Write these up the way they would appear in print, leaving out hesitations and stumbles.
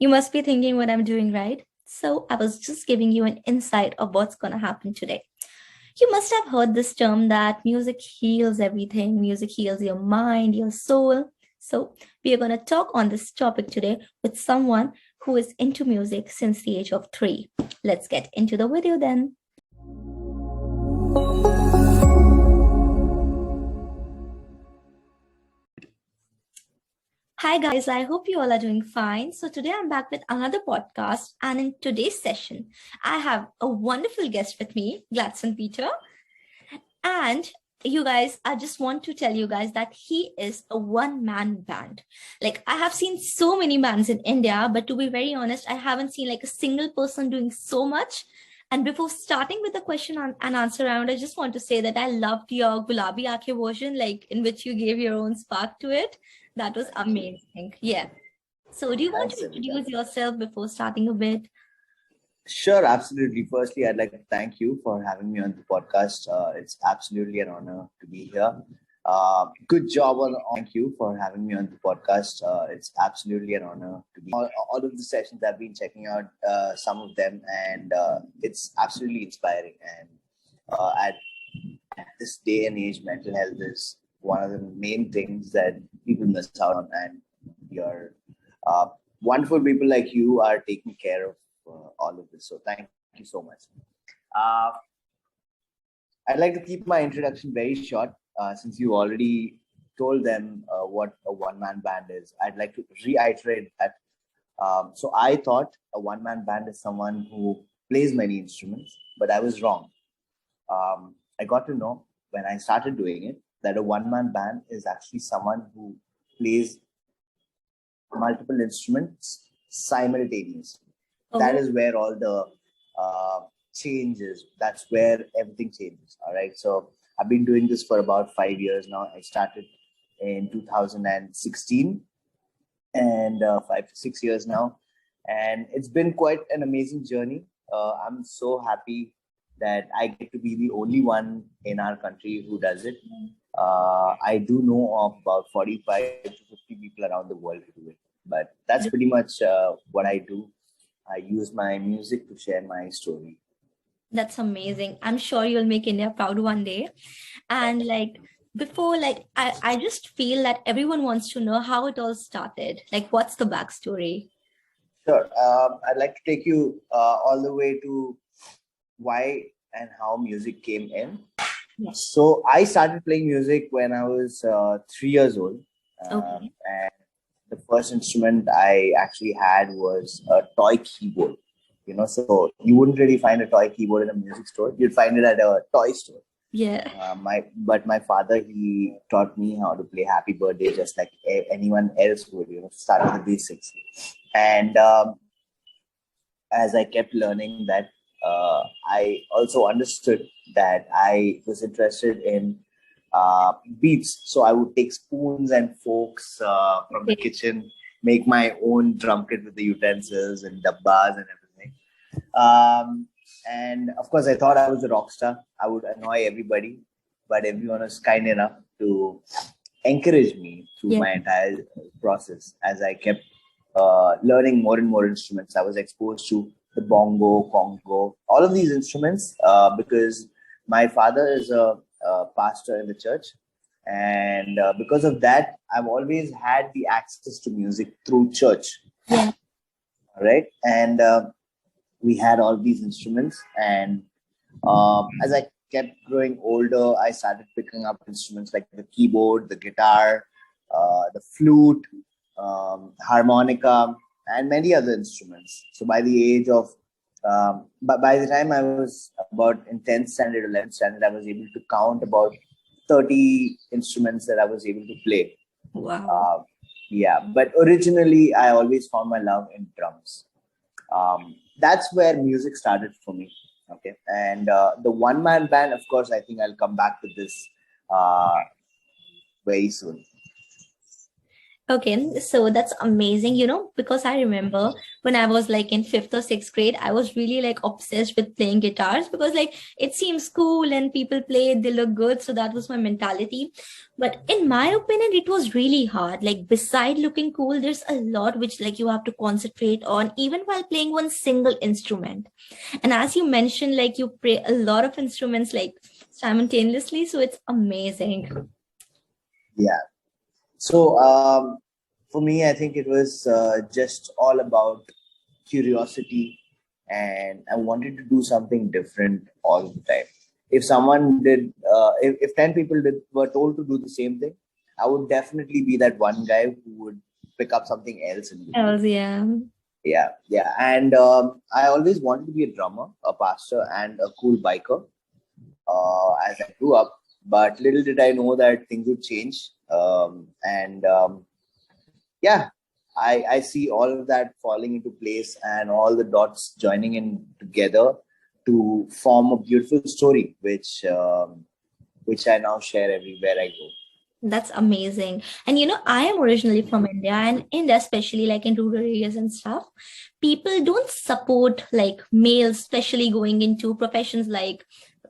You must be thinking what I'm doing, right? So I was just giving you an insight of what's going to happen today. You must have heard this term that music heals everything. Music heals your mind, your soul. So we are going to talk on this topic today with someone who is into music since the age of 3. Let's get into the video then. Hi guys, I hope you all are doing fine. So today I'm back with another podcast, and in today's session, I have a wonderful guest with me, Gladson Peter. And you guys, I just want to tell you guys that he is a one-man band. Like, I have seen so many bands in India, but to be very honest, I haven't seen like a single person doing so much. And before starting with the question and answer round, I just want to say that I loved your Gulabi Aake version, like in which you gave your own spark to it. That was amazing. Yeah. So do you want to introduce yourself before starting a bit? Sure, absolutely. Firstly, I'd like to thank you for having me on the podcast. It's absolutely an honor to be here. Good job on. Thank you for having me on the podcast. It's absolutely an honor to be. All of the sessions I've been checking out, some of them, and it's absolutely inspiring. And at this day and age, mental health is one of the main things that people miss out on, and your wonderful people like you are taking care of all of this. So thank you so much. Uh, I'd like to keep my introduction very short since you already told them what a one-man band is. I'd like to reiterate that. So I thought a one-man band is someone who plays many instruments, but I was wrong. I got to know when I started doing it that a one-man band is actually someone who plays multiple instruments simultaneously. That is where all the changes. That's where everything changes. All right. So I've been doing this for about 5 years now. I started in 2016, and 5 to 6 years now, and it's been quite an amazing journey. I'm so happy that I get to be the only one in our country who does it. I do know of about 45 to 50 people around the world who do it, but that's pretty much what I do. I use my music to share my story. That's amazing. I'm sure you'll make India proud one day. And like before, like I just feel that everyone wants to know how it all started. Like, what's the backstory? Sure. I'd like to take you all the way to why and how music came in. Yes. So I started playing music when I was 3 years old. And the first instrument I actually had was a toy keyboard. So you wouldn't really find a toy keyboard in a music store. You'd find it at a toy store. Yeah. My father, he taught me how to play Happy Birthday just like anyone else would. Start with the basics. And as I kept learning that, I also understood that I was interested in beats. So I would take spoons and forks from the kitchen, make my own drum kit with the utensils and dabbas and everything. And of course, I thought I was a rock star. I would annoy everybody, but everyone was kind enough to encourage me through my entire process. As I kept learning more and more instruments, I was exposed to the bongo, congo, all of these instruments because my father is a pastor in the church, and because of that, I've always had the access to music through church. Yeah. Right, and we had all these instruments, and as I kept growing older, I started picking up instruments like the keyboard, the guitar, the flute, harmonica, and many other instruments. So by the age of but by the time I was about in 10th standard, 11th standard, I was able to count about 30 instruments that I was able to play. Wow. Yeah, but originally I always found my love in drums. That's where music started for me. Okay, and the one-man band, of course, I think I'll come back to this very soon. Okay, so that's amazing, because I remember when I was like in fifth or sixth grade, I was really like obsessed with playing guitars because like it seems cool and people play it, they look good. So that was my mentality. But in my opinion, it was really hard. Like beside looking cool, there's a lot which like you have to concentrate on even while playing one single instrument. And as you mentioned, like you play a lot of instruments like simultaneously. So it's amazing. Yeah. So for me, I think it was just all about curiosity, and I wanted to do something different all the time. If someone did, if 10 people were told to do the same thing, I would definitely be that one guy who would pick up something else and do. Hells yeah. Yeah. And I always wanted to be a drummer, a pastor, and a cool biker as I grew up. But little did I know that things would change. And yeah, I see all of that falling into place and all the dots joining in together to form a beautiful story, which I now share everywhere I go. That's amazing. And I am originally from India, and India, especially like in rural areas and stuff, people don't support like males, especially going into professions like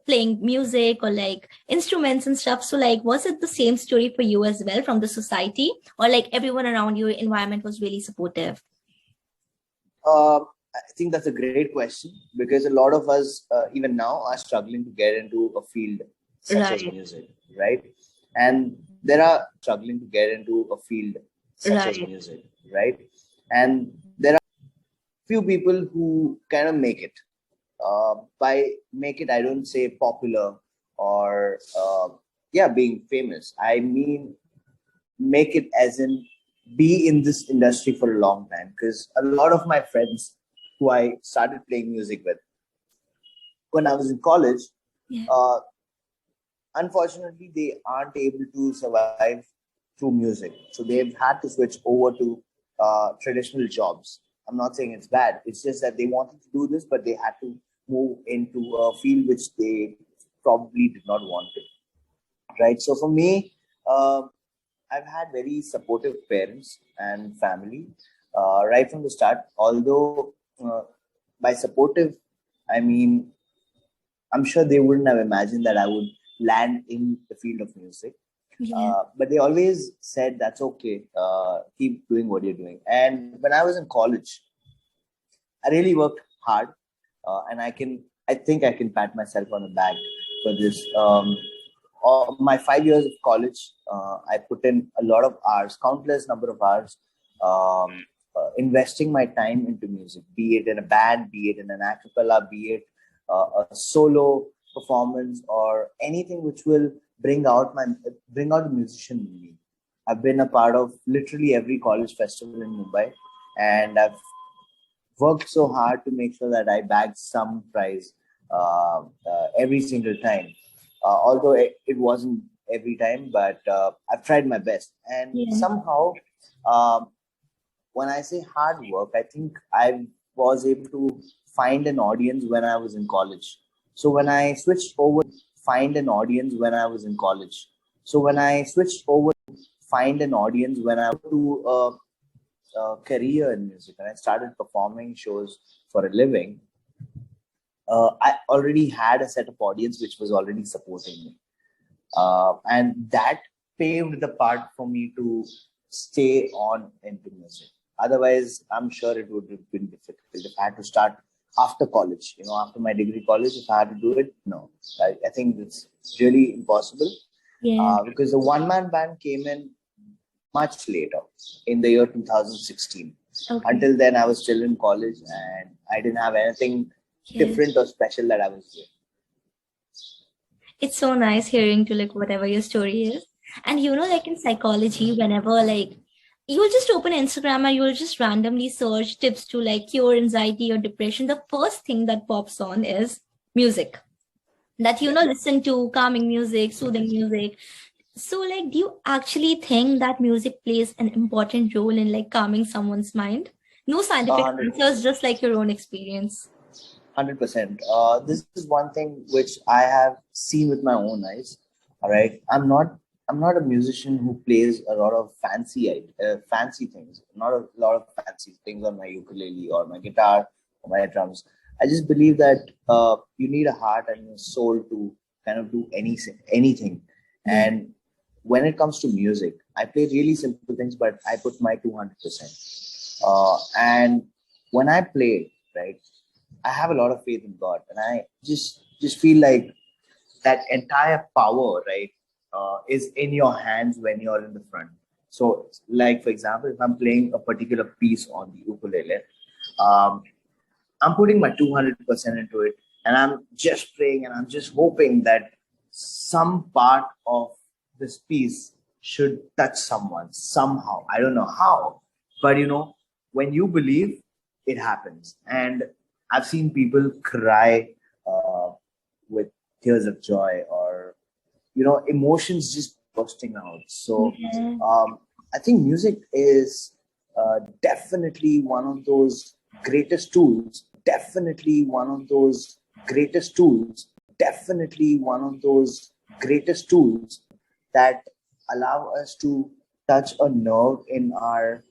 playing music or like instruments and stuff. So, like, was it the same story for you as well from the society, or like everyone around your environment was really supportive? I think that's a great question because a lot of us, even now, are struggling to get into a field such as Right, music, right? And there are struggling to get into a field such as right, music, right? And there are few people who kind of make it. By make it, I don't say popular or yeah, being famous. I mean make it as in be in this industry for a long time, because a lot of my friends who I started playing music with when I was in college, yeah, uh, unfortunately, they aren't able to survive through music. So they've had to switch over to traditional jobs. I'm not saying it's bad. It's just that they wanted to do this, but they had to move into a field which they probably did not want to. Right. So for me, I've had very supportive parents and family right from the start. Although by supportive, I mean I'm sure they wouldn't have imagined that I would land in the field of music. yeah. But they always said that's okay. Keep doing what you're doing. And when I was in college, I really worked hard, and I think I can pat myself on the back for this. My 5 years of college, I put in a lot of hours, countless number of hours, investing my time into music, be it in a band, be it in an a cappella, be it a solo performance, or anything which will bring out the musician in me. I've been a part of literally every college festival in Mumbai, and I've worked so hard to make sure that I bagged some prize every single time. Although it wasn't every time, but I've tried my best. And Yeah. somehow, um, when I say hard work, I think I was able to find an audience when I was in college. So when I switched over, find an audience when I was in college. So when I switched over, find an audience when I to career in music and I started performing shows for a living, I already had a set of audience which was already supporting me. And that paved the path for me to stay on into music. Otherwise, I'm sure it would have been difficult if I had to start after college, after my degree college, if I had to do it. No, I think it's really impossible Yeah. because the one man band came in much later in the year 2016. Okay. Until then, I was still in college and I didn't have anything Yeah. different or special that I was doing. It's so nice hearing to like whatever your story is. And like in psychology, whenever like you'll just open Instagram and you'll just randomly search tips to like cure anxiety or depression, the first thing that pops on is music. That Yeah. listen to calming music, soothing music. So like do you actually think that music plays an important role in like calming someone's mind? No scientific 100%. answers, just like your own experience. 100%. This is one thing which I have seen with my own eyes. All right. I'm not I'm not a musician who plays a lot of fancy things, not a lot of fancy things on my ukulele or my guitar or my drums. I just believe that you need a heart and a soul to kind of do anything. Yeah. And when it comes to music, I play really simple things, but I put my 200%. And when I play, right, I have a lot of faith in God, and I just feel like that entire power, right, is in your hands when you're in the front. So, like for example, if I'm playing a particular piece on the ukulele, um, I'm putting my 200% into it, and I'm just praying and I'm just hoping that some part of this piece should touch someone somehow. I don't know how, but when you believe, it happens. And I've seen people cry with tears of joy, or emotions just bursting out. So Yeah. I think music is definitely one of those greatest tools. Definitely one of those greatest tools. Definitely one of those greatest tools that allow us to touch a nerve in our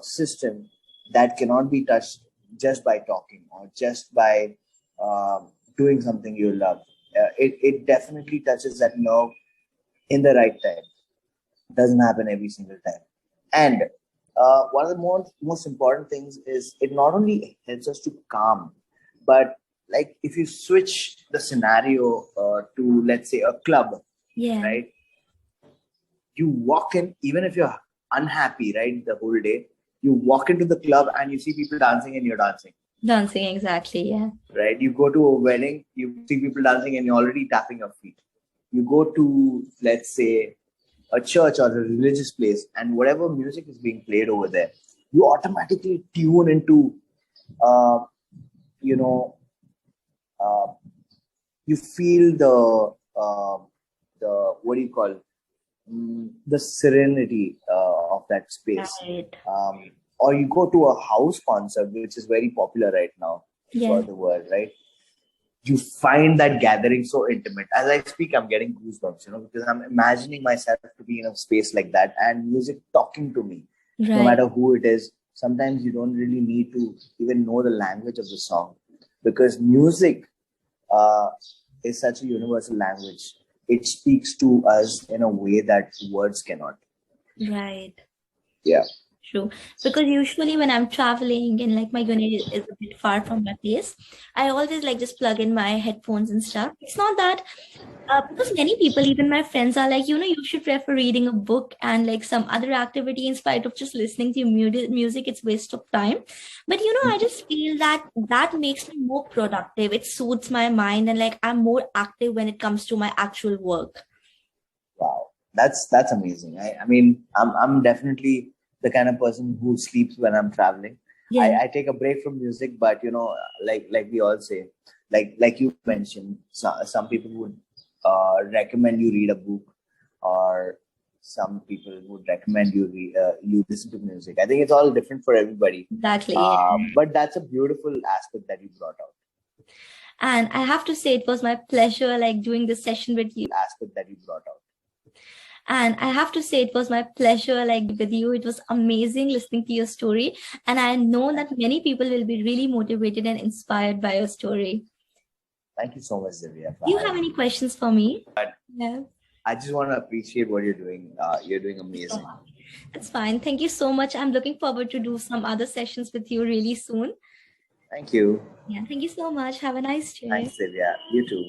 system that cannot be touched just by talking or just by uh, doing something you love. It definitely touches that nerve in the right time. Doesn't happen every single time. And one of the most important things is it not only helps us to calm, but like if you switch the scenario to, let's say, a club, Yeah. right? You walk in, even if you're unhappy, right, the whole day, you walk into the club and you see people dancing and you're dancing. Dancing, exactly. Yeah. Right? You go to a wedding, you see people dancing and you're already tapping your feet. You go to, let's say, a church or a religious place, and whatever music is being played over there, you automatically tune into, uh, you know, uh, you feel the what do you call, the serenity of that space. Right. Or you go to a house concert, which is very popular right now Yeah. for the world, right? You find that gathering so intimate. As I speak, I'm getting goosebumps, because I'm imagining myself to be in a space like that and music talking to me, no Right. matter who it is. Sometimes you don't really need to even know the language of the song, because music uh, is such a universal language. It speaks to us in a way that words cannot. Right. Yeah. True. Because usually when I'm traveling and like my unit is a bit far from my place, I always like just plug in my headphones and stuff. It's not that because many people, even my friends, are like, you should prefer reading a book and like some other activity in spite of just listening to music. It's waste of time. But I just feel that that makes me more productive. It suits my mind and like I'm more active when it comes to my actual work. Wow, that's amazing. I mean, I'm definitely the kind of person who sleeps when I'm traveling. Yeah. I take a break from music, but like we all say, like you mentioned, some people would recommend you read a book, or some people would recommend you listen to music. I think it's all different for everybody. Exactly. But that's a beautiful aspect that you brought out. And I have to say, it was my pleasure like doing this session with you. Aspect that you brought out. And I have to say, it was my pleasure like with you. It was amazing listening to your story. And I know that many people will be really motivated and inspired by your story. Thank you so much, Divya. Do you have any questions for me? Yeah. I just want to appreciate what you're doing. You're doing amazing. That's fine. Thank you so much. I'm looking forward to do some other sessions with you really soon. Thank you. Yeah. Thank you so much. Have a nice day. Thanks, Divya. You too.